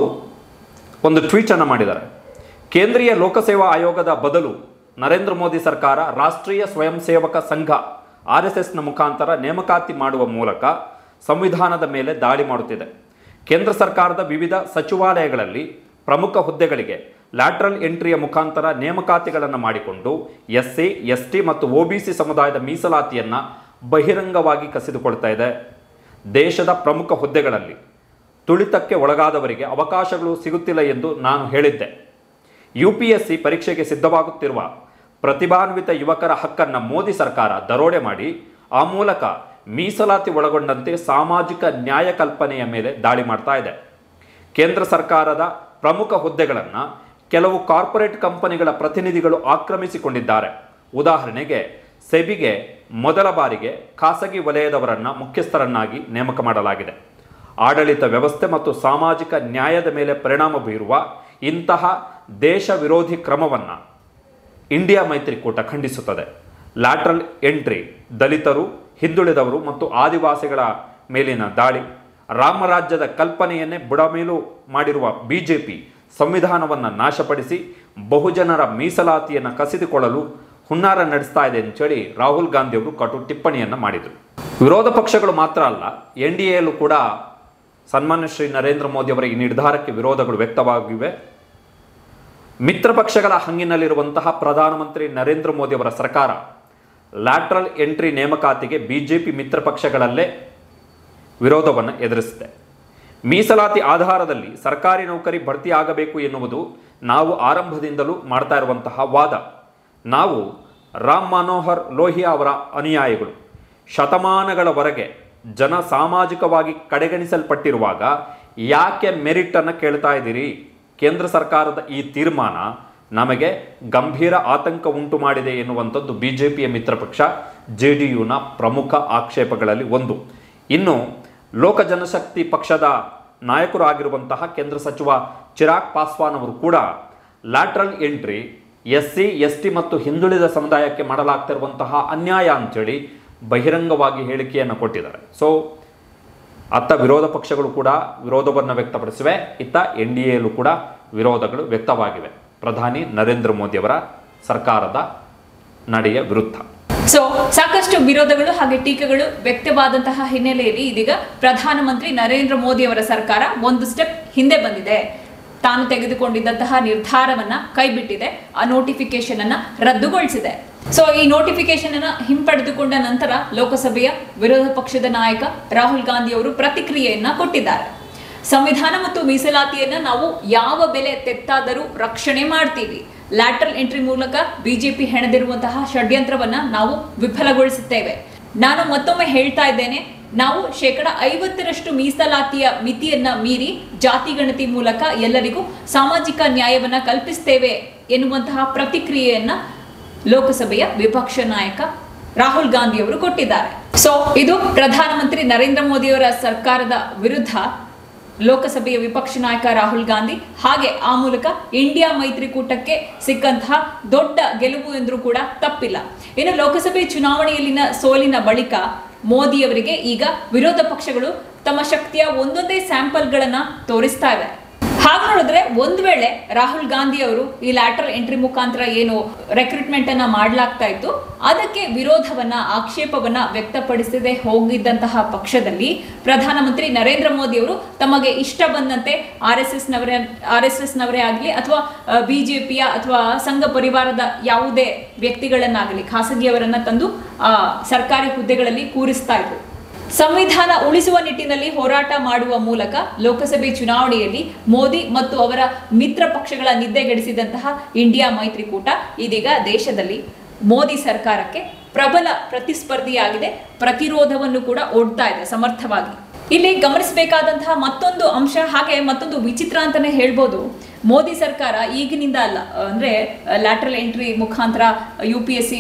ಒಂದು ಟ್ವೀಟ್ ಅನ್ನು ಮಾಡಿದ್ದಾರೆ. ಕೇಂದ್ರೀಯ ಲೋಕಸೇವಾ ಆಯೋಗದ ಬದಲು ನರೇಂದ್ರ ಮೋದಿ ಸರ್ಕಾರ ರಾಷ್ಟ್ರೀಯ ಸ್ವಯಂ ಸೇವಕ ಸಂಘ RSSನ ಮುಖಾಂತರ ನೇಮಕಾತಿ ಮಾಡುವ ಮೂಲಕ ಸಂವಿಧಾನದ ಮೇಲೆ ದಾಳಿ ಮಾಡುತ್ತಿದೆ. ಕೇಂದ್ರ ಸರ್ಕಾರದ ವಿವಿಧ ಸಚಿವಾಲಯಗಳಲ್ಲಿ ಪ್ರಮುಖ ಹುದ್ದೆಗಳಿಗೆ ಲ್ಯಾಟರಲ್ ಎಂಟ್ರಿಯ ಮುಖಾಂತರ ನೇಮಕಾತಿಗಳನ್ನು ಮಾಡಿಕೊಂಡು SC ST ಮತ್ತು OBC ಸಮುದಾಯದ ಮೀಸಲಾತಿಯನ್ನು ಬಹಿರಂಗವಾಗಿ ಕಸಿದುಕೊಳ್ತಾ ಇದೆ. ದೇಶದ ಪ್ರಮುಖ ಹುದ್ದೆಗಳಲ್ಲಿ ತುಳಿತಕ್ಕೆ ಒಳಗಾದವರಿಗೆ ಅವಕಾಶಗಳು ಸಿಗುತ್ತಿಲ್ಲ ಎಂದು ನಾನು ಹೇಳಿದ್ದೆ. UPSC ಪರೀಕ್ಷೆಗೆ ಸಿದ್ಧವಾಗುತ್ತಿರುವ ಪ್ರತಿಭಾನ್ವಿತ ಯುವಕರ ಹಕ್ಕನ್ನು ಮೋದಿ ಸರ್ಕಾರ ದರೋಡೆ ಮಾಡಿ ಆ ಮೂಲಕ ಮೀಸಲಾತಿ ಒಳಗೊಂಡಂತೆ ಸಾಮಾಜಿಕ ನ್ಯಾಯ ಕಲ್ಪನೆಯ ಮೇಲೆ ದಾಳಿ ಮಾಡ್ತಾ ಇದೆ. ಕೇಂದ್ರ ಸರ್ಕಾರದ ಪ್ರಮುಖ ಹುದ್ದೆಗಳನ್ನು ಕೆಲವು ಕಾರ್ಪೊರೇಟ್ ಕಂಪನಿಗಳ ಪ್ರತಿನಿಧಿಗಳು ಆಕ್ರಮಿಸಿಕೊಂಡಿದ್ದಾರೆ. ಉದಾಹರಣೆಗೆ ಸೆಬಿಗೆ ಮೊದಲ ಬಾರಿಗೆ ಖಾಸಗಿ ವಲಯದವರನ್ನು ಮುಖ್ಯಸ್ಥರನ್ನಾಗಿ ನೇಮಕ ಮಾಡಲಾಗಿದೆ. ಆಡಳಿತ ವ್ಯವಸ್ಥೆ ಮತ್ತು ಸಾಮಾಜಿಕ ನ್ಯಾಯದ ಮೇಲೆ ಪರಿಣಾಮ ಬೀರುವ ಇಂತಹ ದೇಶ ವಿರೋಧಿ ಕ್ರಮವನ್ನು ಇಂಡಿಯಾ ಮೈತ್ರಿಕೂಟ ಖಂಡಿಸುತ್ತದೆ. ಲ್ಯಾಟರಲ್ ಎಂಟ್ರಿ ದಲಿತರು, ಹಿಂದುಳಿದವರು ಮತ್ತು ಆದಿವಾಸಿಗಳ ಮೇಲಿನ ದಾಳಿ, ರಾಮರಾಜ್ಯದ ಕಲ್ಪನೆಯನ್ನೇ ಬುಡಮೇಲು ಮಾಡಿರುವ BJP ಸಂವಿಧಾನವನ್ನು ನಾಶಪಡಿಸಿ ಬಹುಜನರ ಮೀಸಲಾತಿಯನ್ನು ಕಸಿದುಕೊಳ್ಳಲು ಹುನ್ನಾರ ನಡೆಸ್ತಾ ಇದೆ ಅಂತೇಳಿ ರಾಹುಲ್ ಗಾಂಧಿ ಅವರು ಕಟು ಟಿಪ್ಪಣಿಯನ್ನು ಮಾಡಿದರು. ವಿರೋಧ ಪಕ್ಷಗಳು ಮಾತ್ರ ಅಲ್ಲ, NDAಯಲ್ಲೂ ಕೂಡ ಸನ್ಮಾನ್ಯ ಶ್ರೀ ನರೇಂದ್ರ ಮೋದಿ ಅವರ ಈ ನಿರ್ಧಾರಕ್ಕೆ ವಿರೋಧಗಳು ವ್ಯಕ್ತವಾಗಿವೆ. ಮಿತ್ರ ಪಕ್ಷಗಳ ಹಂಗಿನಲ್ಲಿರುವಂತಹ ಪ್ರಧಾನಮಂತ್ರಿ ನರೇಂದ್ರ ಮೋದಿ ಅವರ ಸರ್ಕಾರ ಲ್ಯಾಟರಲ್ ಎಂಟ್ರಿ ನೇಮಕಾತಿಗೆ BJP ಮಿತ್ರ ಪಕ್ಷಗಳಲ್ಲೇ ವಿರೋಧವನ್ನು ಎದುರಿಸಿದೆ. ಮೀಸಲಾತಿ ಆಧಾರದಲ್ಲಿ ಸರ್ಕಾರಿ ನೌಕರಿ ಭರ್ತಿಯಾಗಬೇಕು ಎನ್ನುವುದು ನಾವು ಆರಂಭದಿಂದಲೂ ಮಾಡ್ತಾ ಇರುವಂತಹ ವಾದ. ನಾವು ರಾಮ್ ಮನೋಹರ್ ಲೋಹಿಯಾ ಅವರ ಅನುಯಾಯಿಗಳು. ಶತಮಾನಗಳವರೆಗೆ ಜನ ಸಾಮಾಜಿಕವಾಗಿ ಕಡೆಗಣಿಸಲ್ಪಟ್ಟಿರುವಾಗ ಯಾಕೆ ಮೆರಿಟನ್ನು ಕೇಳ್ತಾ ಇದ್ದೀರಿ? ಕೇಂದ್ರ ಸರ್ಕಾರದ ಈ ತೀರ್ಮಾನ ನಮಗೆ ಗಂಭೀರ ಆತಂಕ ಉಂಟು ಮಾಡಿದೆ ಎನ್ನುವಂಥದ್ದು BJPಯ ಮಿತ್ರ ಪಕ್ಷ JDUನ ಪ್ರಮುಖ ಆಕ್ಷೇಪಗಳಲ್ಲಿ ಒಂದು. ಇನ್ನು ಲೋಕ ಜನಶಕ್ತಿ ಪಕ್ಷದ ನಾಯಕರು ಆಗಿರುವಂತಹ ಕೇಂದ್ರ ಸಚಿವ ಚಿರಾಗ್ ಪಾಸ್ವಾನ್ ಅವರು ಕೂಡ ಲ್ಯಾಟರಲ್ ಎಂಟ್ರಿ SC ST ಮತ್ತು ಹಿಂದುಳಿದ ಸಮುದಾಯಕ್ಕೆ ಮಾಡಲಾಗ್ತಿರುವಂತಹ ಅನ್ಯಾಯ ಅಂತೇಳಿ ಬಹಿರಂಗವಾಗಿ ಹೇಳಿಕೆಯನ್ನು ಕೊಟ್ಟಿದ್ದಾರೆ. ಸೊ ಅತ್ತ ವಿರೋಧ ಪಕ್ಷಗಳು ಕೂಡ ವಿರೋಧವನ್ನು ವ್ಯಕ್ತಪಡಿಸಿವೆ, ಇತ್ತ NDAಯಲ್ಲೂ ಕೂಡ ವಿರೋಧಗಳು ವ್ಯಕ್ತವಾಗಿವೆ ಪ್ರಧಾನಿ ನರೇಂದ್ರ ಮೋದಿ ಅವರ ಸರ್ಕಾರದ ನಡೆಯ ವಿರುದ್ಧ. ಸೊ ಸಾಕಷ್ಟು ವಿರೋಧಗಳು ಹಾಗೆ ಟೀಕೆಗಳು ವ್ಯಕ್ತವಾದಂತಹ ಹಿನ್ನೆಲೆಯಲ್ಲಿ ಇದೀಗ ಪ್ರಧಾನಮಂತ್ರಿ ನರೇಂದ್ರ ಮೋದಿ ಅವರ ಸರ್ಕಾರ ಒಂದು ಸ್ಟೆಪ್ ಹಿಂದೆ ಬಂದಿದೆ. ತಾನು ತೆಗೆದುಕೊಂಡಿದ್ದಂತಹ ನಿರ್ಧಾರವನ್ನ ಕೈಬಿಟ್ಟಿದೆ. ಆ ನೋಟಿಫಿಕೇಶನ್ ಅನ್ನ ರದ್ದುಗೊಳಿಸಿದೆ. ಸೊ ಈ ನೋಟಿಫಿಕೇಶನ್ ಅನ್ನ ಹಿಂಪಡೆದುಕೊಂಡ ನಂತರ ಲೋಕಸಭೆಯ ವಿರೋಧ ಪಕ್ಷದ ನಾಯಕ ರಾಹುಲ್ ಗಾಂಧಿ ಅವರು ಪ್ರತಿಕ್ರಿಯೆಯನ್ನ ಕೊಟ್ಟಿದ್ದಾರೆ. ಸಂವಿಧಾನ ಮತ್ತು ಮೀಸಲಾತಿಯನ್ನ ನಾವು ಯಾವ ಬೆಲೆ ತೆತ್ತಾದರೂ ರಕ್ಷಣೆ ಮಾಡ್ತೀವಿ. ಲ್ಯಾಟರಲ್ ಎಂಟ್ರಿ ಮೂಲಕ BJP ಹೆಣೆದಿರುವಂತಹ ಷಡ್ಯಂತ್ರವನ್ನ ನಾವು ವಿಫಲಗೊಳಿಸುತ್ತೇವೆ. ನಾನು ಮತ್ತೊಮ್ಮೆ ಹೇಳ್ತಾ ಇದ್ದೇನೆ, ನಾವು 50% ಮೀಸಲಾತಿಯ ಮಿತಿಯನ್ನ ಮೀರಿ ಜಾತಿ ಗಣತಿ ಮೂಲಕ ಎಲ್ಲರಿಗೂ ಸಾಮಾಜಿಕ ನ್ಯಾಯವನ್ನ ಕಲ್ಪಿಸ್ತೇವೆ ಎನ್ನುವಂತಹ ಪ್ರತಿಕ್ರಿಯೆಯನ್ನ ಲೋಕಸಭೆಯ ವಿಪಕ್ಷ ನಾಯಕ ರಾಹುಲ್ ಗಾಂಧಿ ಅವರು ಕೊಟ್ಟಿದ್ದಾರೆ. ಸೊ ಇದು ಪ್ರಧಾನಮಂತ್ರಿ ನರೇಂದ್ರ ಮೋದಿ ಅವರ ಸರ್ಕಾರದ ವಿರುದ್ಧ ಲೋಕಸಭೆಯ ವಿಪಕ್ಷ ನಾಯಕ ರಾಹುಲ್ ಗಾಂಧಿ ಹಾಗೆ ಆ ಮೂಲಕ ಇಂಡಿಯಾ ಮೈತ್ರಿಕೂಟಕ್ಕೆ ಸಿಕ್ಕಂತಹ ದೊಡ್ಡ ಗೆಲುವು ಎಂದರೂ ಕೂಡ ತಪ್ಪಿಲ್ಲ. ಇನ್ನು ಲೋಕಸಭೆ ಚುನಾವಣೆಯಲ್ಲಿನ ಸೋಲಿನ ಬಳಿಕ ಮೋದಿಯವರಿಗೆ ಈಗ ವಿರೋಧ ಪಕ್ಷಗಳು ತಮ್ಮ ಶಕ್ತಿಯ ಒಂದೊಂದೇ ಸ್ಯಾಂಪಲ್ಗಳನ್ನ ತೋರಿಸ್ತಾ ಇವೆ. ಹಾಗೆ ನೋಡಿದ್ರೆ ಒಂದು ವೇಳೆ ರಾಹುಲ್ ಗಾಂಧಿ ಅವರು ಈ ಲ್ಯಾಟರಲ್ ಎಂಟ್ರಿ ಮುಖಾಂತರ ಏನು ರೆಕ್ರೂಟ್ಮೆಂಟ್ ಅನ್ನ ಮಾಡಲಾಗ್ತಾ ಇತ್ತು ಅದಕ್ಕೆ ವಿರೋಧವನ್ನ ಆಕ್ಷೇಪವನ್ನ ವ್ಯಕ್ತಪಡಿಸದೆ ಹೋಗಿದ್ದಂತಹ ಪಕ್ಷದಲ್ಲಿ ಪ್ರಧಾನಮಂತ್ರಿ ನರೇಂದ್ರ ಮೋದಿ ಅವರು ತಮಗೆ ಇಷ್ಟ ಬಂದಂತೆ RSS ನವರೇ ಆಗಲಿ ಅಥವಾ BJPಯ ಅಥವಾ ಸಂಘ ಪರಿವಾರದ ಯಾವುದೇ ವ್ಯಕ್ತಿಗಳನ್ನಾಗಲಿ ಖಾಸಗಿಯವರನ್ನ ತಂದು ಸರ್ಕಾರಿ ಹುದ್ದೆಗಳಲ್ಲಿ ಕೂರಿಸ್ತಾ ಇದ್ರು. ಸಂವಿಧಾನ ಉಳಿಸುವ ನಿಟ್ಟಿನಲ್ಲಿ ಹೋರಾಟ ಮಾಡುವ ಮೂಲಕ ಲೋಕಸಭೆ ಚುನಾವಣೆಯಲ್ಲಿ ಮೋದಿ ಮತ್ತು ಅವರ ಮಿತ್ರ ಪಕ್ಷಗಳ ನಿದ್ದೆಗೆಡಿಸಿದಂತಹ ಇಂಡಿಯಾ ಮೈತ್ರಿಕೂಟ ಇದೀಗ ದೇಶದಲ್ಲಿ ಮೋದಿ ಸರ್ಕಾರಕ್ಕೆ ಪ್ರಬಲ ಪ್ರತಿಸ್ಪರ್ಧಿಯಾಗಿದೆ, ಪ್ರತಿರೋಧವನ್ನು ಕೂಡ ಒಡ್ತಾ ಇದೆ ಸಮರ್ಥವಾಗಿ. ಇಲ್ಲಿ ಗಮನಿಸಬೇಕಾದಂತಹ ಮತ್ತೊಂದು ಅಂಶ, ಹಾಗೆ ಮತ್ತೊಂದು ವಿಚಿತ್ರ ಅಂತಾನೆ ಹೇಳ್ಬೋದು, ಮೋದಿ ಸರ್ಕಾರ ಈಗಿನಿಂದ ಅಲ್ಲ, ಅಂದ್ರೆ ಲ್ಯಾಟರಲ್ ಎಂಟ್ರಿ ಮುಖಾಂತರ UPSC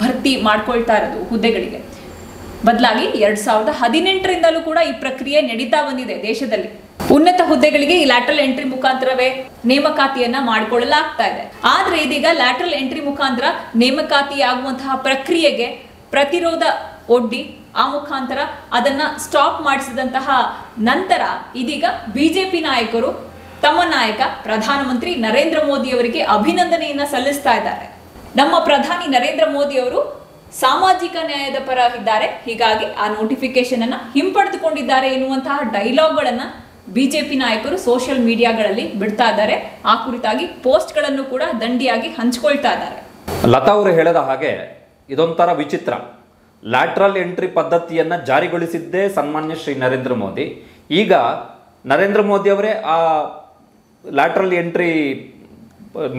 ಭರ್ತಿ ಮಾಡ್ಕೊಳ್ತಾ ಇರೋದು ಹುದ್ದೆಗಳಿಗೆ ಬದಲಾಗಿ 2018ರಿಂದಲೂ ಕೂಡ ಈ ಪ್ರಕ್ರಿಯೆ ನಡೀತಾ ಬಂದಿದೆ ದೇಶದಲ್ಲಿ. ಉನ್ನತ ಹುದ್ದೆಗಳಿಗೆ ಈ ಲ್ಯಾಟರಲ್ ಎಂಟ್ರಿ ಮುಖಾಂತರವೇ ನೇಮಕಾತಿಯನ್ನ ಮಾಡಿಕೊಳ್ಳಲಾಗ್ತಾ ಇದೆ. ಆದ್ರೆ ಇದೀಗ ಲ್ಯಾಟರಲ್ ಎಂಟ್ರಿ ಮುಖಾಂತರ ನೇಮಕಾತಿಯಾಗುವಂತಹ ಪ್ರಕ್ರಿಯೆಗೆ ಪ್ರತಿರೋಧ ಒಡ್ಡಿ ಆ ಮುಖಾಂತರ ಅದನ್ನ ಸ್ಟಾಪ್ ಮಾಡಿಸಿದಂತಹ ನಂತರ ಇದೀಗ ಬಿಜೆಪಿ ನಾಯಕರು ತಮ್ಮ ನಾಯಕ ಪ್ರಧಾನಮಂತ್ರಿ ನರೇಂದ್ರ ಮೋದಿ ಅವರಿಗೆ ಅಭಿನಂದನೆಯನ್ನ ಸಲ್ಲಿಸ್ತಾ ಇದ್ದಾರೆ. ನಮ್ಮ ಪ್ರಧಾನಿ ನರೇಂದ್ರ ಮೋದಿ ಅವರು ಸಾಮಾಜಿಕ ನ್ಯಾಯದ ಪರ ಇದ್ದಾರೆ, ಹೀಗಾಗಿ ಆ ನೋಟಿಫಿಕೇಶನ್ ಅನ್ನ ಹಿಂಪಡೆದುಕೊಂಡಿದ್ದಾರೆ ಎನ್ನುವಂತಹ ಡೈಲಾಗ್ಗಳನ್ನ ಬಿಜೆಪಿ ನಾಯಕರು ಸೋಷಿಯಲ್ ಮೀಡಿಯಾಗಳಲ್ಲಿ ಬಿಡ್ತಾ ಇದ್ದಾರೆ. ಆ ಕುರಿತಾಗಿ ಪೋಸ್ಟ್ಗಳನ್ನು ಕೂಡ ದಂಡಿಯಾಗಿ ಹಂಚಿಕೊಳ್ತಾ ಇದ್ದಾರೆ. ಲತಾ ಅವರು ಹೇಳಿದ ಹಾಗೆ ಇದೊಂಥರ ವಿಚಿತ್ರ. ಲ್ಯಾಟ್ರಲ್ ಎಂಟ್ರಿ ಪದ್ಧತಿಯನ್ನ ಜಾರಿಗೊಳಿಸಿದ್ದೇ ಸನ್ಮಾನ್ಯ ಶ್ರೀ ನರೇಂದ್ರ ಮೋದಿ. ಈಗ ನರೇಂದ್ರ ಮೋದಿ ಅವರೇ ಆ ಲ್ಯಾಟ್ರಲ್ ಎಂಟ್ರಿ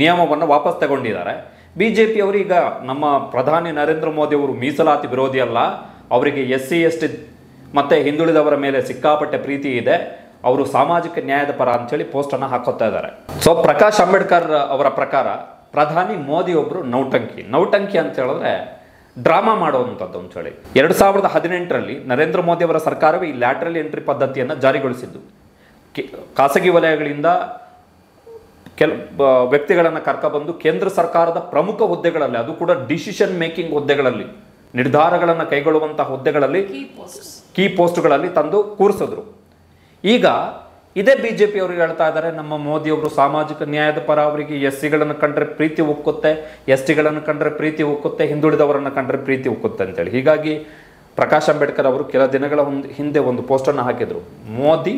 ನಿಯಮವನ್ನು ವಾಪಸ್ ತಗೊಂಡಿದ್ದಾರೆ. ಬಿಜೆಪಿ ಅವರು ಈಗ ನಮ್ಮ ಪ್ರಧಾನಿ ನರೇಂದ್ರ ಮೋದಿ ಅವರು ಮೀಸಲಾತಿ ವಿರೋಧಿ ಅಲ್ಲ, ಅವರಿಗೆ SC ST ಮತ್ತೆ ಹಿಂದುಳಿದವರ ಮೇಲೆ ಸಿಕ್ಕಾಪಟ್ಟೆ ಪ್ರೀತಿ ಇದೆ, ಅವರು ಸಾಮಾಜಿಕ ನ್ಯಾಯದ ಪರ ಅಂತೇಳಿ ಪೋಸ್ಟನ್ನು ಹಾಕೋತಾ ಇದ್ದಾರೆ. ಸೊ ಪ್ರಕಾಶ್ ಅಂಬೇಡ್ಕರ್ ಅವರ ಪ್ರಕಾರ ಪ್ರಧಾನಿ ಮೋದಿ ಒಬ್ಬರು ನೌಟಂಕಿ ಅಂತ ಹೇಳಿದ್ರೆ ಡ್ರಾಮಾ ಮಾಡುವಂಥದ್ದು ಅಂತೇಳಿ. 2018ರಲ್ಲಿ ನರೇಂದ್ರ ಮೋದಿ ಅವರ ಸರ್ಕಾರವೇ ಈ ಲ್ಯಾಟ್ರಲ್ ಎಂಟ್ರಿ ಪದ್ಧತಿಯನ್ನು ಜಾರಿಗೊಳಿಸಿದ್ದು. ಖಾಸಗಿ ವಲಯಗಳಿಂದ ವ್ಯಕ್ತಿಗಳನ್ನು ಕರ್ಕೊಬಂದು ಕೇಂದ್ರ ಸರ್ಕಾರದ ಪ್ರಮುಖ ಹುದ್ದೆಗಳಲ್ಲಿ, ಅದು ಕೂಡ ಡಿಸಿಷನ್ ಮೇಕಿಂಗ್ ಹುದ್ದೆಗಳಲ್ಲಿ, ನಿರ್ಧಾರಗಳನ್ನು ಕೈಗೊಳ್ಳುವಂತಹ ಹುದ್ದೆಗಳಲ್ಲಿ, ಕೀ ಪೋಸ್ಟ್ಗಳಲ್ಲಿ ತಂದು ಕೂರಿಸಿದ್ರು. ಈಗ ಇದೇ ಬಿಜೆಪಿ ಅವರು ಹೇಳ್ತಾ ಇದ್ದಾರೆ, ನಮ್ಮ ಮೋದಿ ಅವರು ಸಾಮಾಜಿಕ ನ್ಯಾಯದ ಪರ, ಅವರಿಗೆ SCಗಳನ್ನು ಕಂಡ್ರೆ ಪ್ರೀತಿ ಉಕ್ಕುತ್ತೆ, STಗಳನ್ನು ಕಂಡ್ರೆ ಪ್ರೀತಿ ಉಕ್ಕುತ್ತೆ, ಹಿಂದುಳಿದವರನ್ನು ಕಂಡ್ರೆ ಪ್ರೀತಿ ಉಕ್ಕುತ್ತೆ ಅಂತೇಳಿ. ಹೀಗಾಗಿ ಪ್ರಕಾಶ್ ಅಂಬೇಡ್ಕರ್ ಅವರು ಕೆಲ ದಿನಗಳ ಹಿಂದೆ ಒಂದು ಪೋಸ್ಟನ್ನು ಹಾಕಿದ್ರು, ಮೋದಿ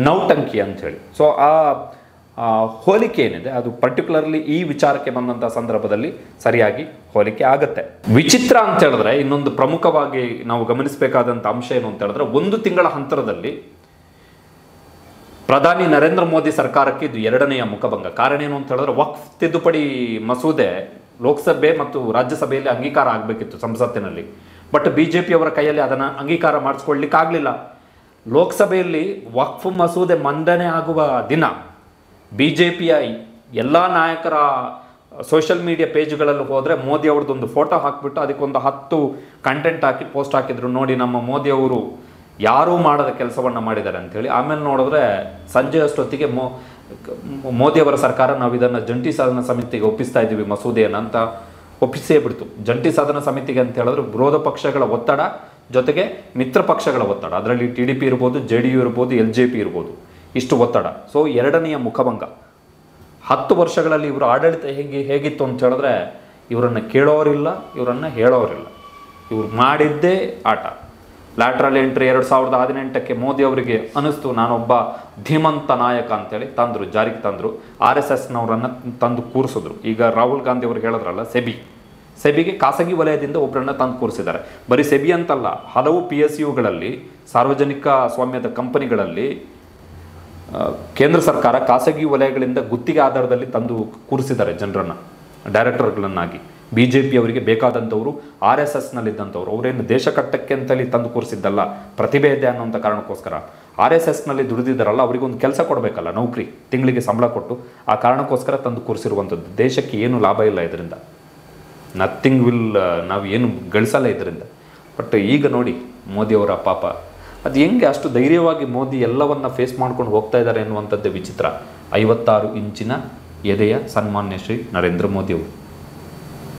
ನೌಟಂಕಿ ಅಂಥೇಳಿ. ಸೊ ಆ ಹೋಲಿಕೆ ಏನಿದೆ ಅದು ಪರ್ಟಿಕ್ಯುಲರ್ಲಿ ಈ ವಿಚಾರಕ್ಕೆ ಬಂದಂಥ ಸಂದರ್ಭದಲ್ಲಿ ಸರಿಯಾಗಿ ಹೋಲಿಕೆ ಆಗುತ್ತೆ. ವಿಚಿತ್ರ ಅಂತ ಹೇಳಿದ್ರೆ ಇನ್ನೊಂದು ಪ್ರಮುಖವಾಗಿ ನಾವು ಗಮನಿಸಬೇಕಾದಂಥ ಅಂಶ ಏನು ಅಂತ ಹೇಳಿದ್ರೆ, 1 ತಿಂಗಳ ಹಂತರದಲ್ಲಿ ಪ್ರಧಾನಿ ನರೇಂದ್ರ ಮೋದಿ ಸರ್ಕಾರಕ್ಕೆ ಇದು 2ನೆಯ ಮುಖಭಂಗ. ಕಾರಣ ಏನು ಅಂತ ಹೇಳಿದ್ರೆ, ವಕ್ಫ್ ತಿದ್ದುಪಡಿ ಮಸೂದೆ ಲೋಕಸಭೆ ಮತ್ತು ರಾಜ್ಯಸಭೆಯಲ್ಲಿ ಅಂಗೀಕಾರ ಆಗಬೇಕಿತ್ತು ಸಂಸತ್ತಿನಲ್ಲಿ. ಬಟ್ BJP ಅವರ ಕೈಯಲ್ಲಿ ಅದನ್ನು ಅಂಗೀಕಾರ ಮಾಡಿಸ್ಕೊಳ್ಳಿಕ್ಕೆ ಆಗಲಿಲ್ಲ. ಲೋಕಸಭೆಯಲ್ಲಿ ವಕ್ಫ್ ಮಸೂದೆ ಮಂಡನೆ ಆಗುವ ದಿನ BJPಯ ಎಲ್ಲ ನಾಯಕರ ಸೋಷಿಯಲ್ ಮೀಡಿಯಾ ಪೇಜ್ಗಳಲ್ಲಿ ಹೋದರೆ ಮೋದಿ ಅವ್ರದ್ದೊಂದು ಫೋಟೋ ಹಾಕಿಬಿಟ್ಟು ಅದಕ್ಕೊಂದು 10 ಕಂಟೆಂಟ್ ಹಾಕಿ ಪೋಸ್ಟ್ ಹಾಕಿದ್ರು, ನೋಡಿ ನಮ್ಮ ಮೋದಿ ಅವರು ಯಾರೂ ಮಾಡದ ಕೆಲಸವನ್ನು ಮಾಡಿದ್ದಾರೆ ಅಂಥೇಳಿ. ಆಮೇಲೆ ನೋಡಿದ್ರೆ ಸಂಜೆ ಅಷ್ಟೊತ್ತಿಗೆ ಮೋದಿ ಅವರ ಸರ್ಕಾರ ನಾವು ಇದನ್ನು ಜಂಟಿ ಸಾಧನ ಸಮಿತಿಗೆ ಒಪ್ಪಿಸ್ತಾ ಇದ್ದೀವಿ ಮಸೂದೆಯನ್ನು ಅಂತ ಒಪ್ಪಿಸೇ ಬಿಡ್ತು. ಜಂಟಿ ಸಾಧನ ಸಮಿತಿಗೆ ಅಂತ ಹೇಳಿದ್ರೆ ವಿರೋಧ ಪಕ್ಷಗಳ ಒತ್ತಡ ಜೊತೆಗೆ ಮಿತ್ರ ಪಕ್ಷಗಳ ಒತ್ತಡ, ಅದರಲ್ಲಿ TDP ಇರ್ಬೋದು, JDU ಇರ್ಬೋದು, LJP ಇರ್ಬೋದು, ಇಷ್ಟು ಒತ್ತಡ. ಸೊ 2ನೆಯ ಮುಖಭಂಗ. 10 ವರ್ಷಗಳಲ್ಲಿ ಇವರು ಆಡಳಿತ ಹೇಗಿತ್ತು ಅಂತ ಹೇಳಿದ್ರೆ, ಇವರನ್ನು ಕೇಳೋರಿಲ್ಲ, ಇವರನ್ನು ಹೇಳೋರಿಲ್ಲ, ಇವ್ರು ಮಾಡಿದ್ದೇ ಆಟ. ಲ್ಯಾಟ್ರಲ್ ಎಂಟ್ರಿ 2018ಕ್ಕೆ ಮೋದಿ ಅವರಿಗೆ ಅನಿಸ್ತು, ನಾನೊಬ್ಬ ಧೀಮಂತ ನಾಯಕ ಅಂತೇಳಿ ಜಾರಿಗೆ ತಂದರು. RSSನವರನ್ನು ತಂದು ಕೂರಿಸಿದ್ರು. ಈಗ ರಾಹುಲ್ ಗಾಂಧಿ ಅವರು ಹೇಳಿದ್ರಲ್ಲ, ಸೆಬಿಗೆ ಖಾಸಗಿ ವಲಯದಿಂದ ಒಬ್ಬರನ್ನ ತಂದು ಕೂರಿಸಿದ್ದಾರೆ. ಬರೀ ಸೆಬಿ ಅಂತಲ್ಲ, ಹಲವು PSUಗಳಲ್ಲಿ, ಸಾರ್ವಜನಿಕ ಸ್ವಾಮ್ಯದ ಕಂಪನಿಗಳಲ್ಲಿ ಕೇಂದ್ರ ಸರ್ಕಾರ ಖಾಸಗಿ ವಲಯಗಳಿಂದ ಗುತ್ತಿಗೆ ಆಧಾರದಲ್ಲಿ ತಂದು ಕೂರಿಸಿದ್ದಾರೆ ಜನರನ್ನು, ಡೈರೆಕ್ಟರ್ಗಳನ್ನಾಗಿ. BJP ಅವರಿಗೆ ಬೇಕಾದಂಥವರು RSSನಲ್ಲಿದ್ದಂಥವ್ರು, ಅವರೇನು ದೇಶ ಕಟ್ಟಕ್ಕೆ ಅಂತೇಳಿ ತಂದು ಕೂರಿಸಿದ್ದಲ್ಲ, ಪ್ರತಿಭೆ ಇದೆ ಅನ್ನೋಂಥ ಕಾರಣಕ್ಕೋಸ್ಕರ. RSSನಲ್ಲಿ ದುಡಿದಿದ್ದಾರಲ್ಲ, ಅವರಿಗೊಂದು ಕೆಲಸ ಕೊಡಬೇಕಲ್ಲ, ನೌಕರಿ, ತಿಂಗಳಿಗೆ ಸಂಬಳ ಕೊಟ್ಟು, ಆ ಕಾರಣಕ್ಕೋಸ್ಕರ ತಂದು ಕೂರಿಸಿರುವಂಥದ್ದು. ದೇಶಕ್ಕೆ ಏನು ಲಾಭ ಇಲ್ಲ ಇದರಿಂದ, ನಥಿಂಗ್ ವಿಲ್, ನಾವು ಏನು ಗಳಿಸಲ್ಲ ಇದರಿಂದ. ಬಟ್ ಈಗ ನೋಡಿ ಮೋದಿಯವರ ಪಾಪ, ಅದು ಹೆಂಗೆ ಅಷ್ಟು ಧೈರ್ಯವಾಗಿ ಮೋದಿ ಎಲ್ಲವನ್ನ ಫೇಸ್ ಮಾಡ್ಕೊಂಡು ಹೋಗ್ತಾ ಇದ್ದಾರೆ ಎನ್ನುವಂಥದ್ದೇ ವಿಚಿತ್ರ. 56 ಇಂಚಿನ ಎದೆಯ ಸನ್ಮಾನ್ಯ ಶ್ರೀ ನರೇಂದ್ರ ಮೋದಿ ಅವರು.